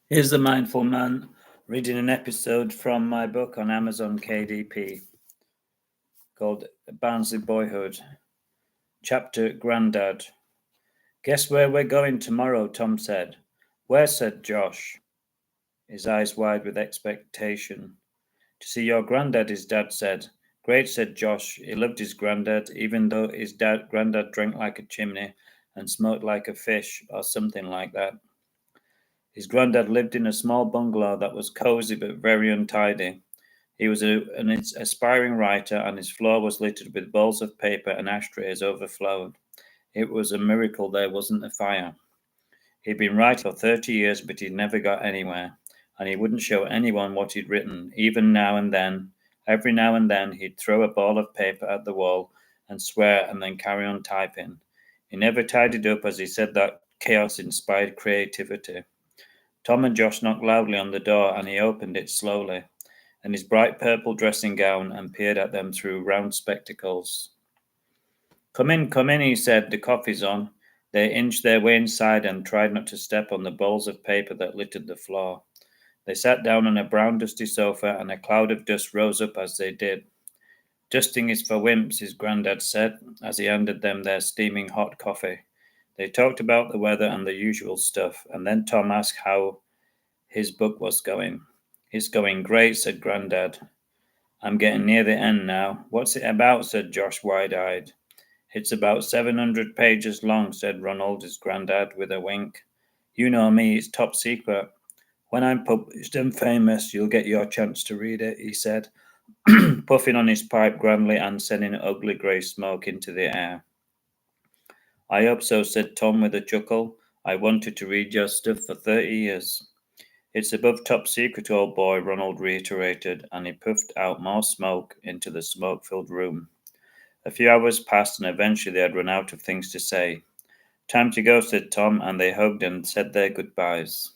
Here's the Mindful Man reading an episode from my book on Amazon KDP called Barnsley Boyhood. Chapter Grandad. Guess where we're going tomorrow, Tom said. Where, said Josh, his eyes wide with expectation. To see your granddad, his dad said. Great, said Josh. He loved his granddad, even though his granddad drank like a chimney and smoked like a fish, or something like that. His granddad lived in a small bungalow that was cosy but very untidy. He was an aspiring writer, and his floor was littered with balls of paper and ashtrays overflowed. It was a miracle there wasn't a fire. He'd been writing for 30 years, but he'd never got anywhere, and he wouldn't show anyone what he'd written. Even now and then, every now and then, he'd throw a ball of paper at the wall and swear and then carry on typing. He never tidied up, as he said that chaos inspired creativity. Tom and Josh knocked loudly on the door, and he opened it slowly, in his bright purple dressing gown, and peered at them through round spectacles. Come in, he said. The coffee's on. They inched their way inside and tried not to step on the balls of paper that littered the floor. They sat down on a brown dusty sofa, and a cloud of dust rose up as they did. Dusting is for wimps, his granddad said, as he handed them their steaming hot coffee. They talked about the weather and the usual stuff, and then Tom asked how his book was going. It's going great, said Grandad. I'm getting near the end now. What's it about? Said Josh, wide-eyed. It's about 700 pages long, said Ronald, his granddad, with a wink. You know me, it's top secret. When I'm published and famous, you'll get your chance to read it, he said, puffing on his pipe grandly and sending ugly grey smoke into the air. I hope so, said Tom with a chuckle. I wanted to read your stuff for 30 years. It's above top secret, old boy, Ronald reiterated, and he puffed out more smoke into the smoke-filled room. A few hours passed, and eventually they had run out of things to say. Time to go, said Tom, and they hugged and said their goodbyes.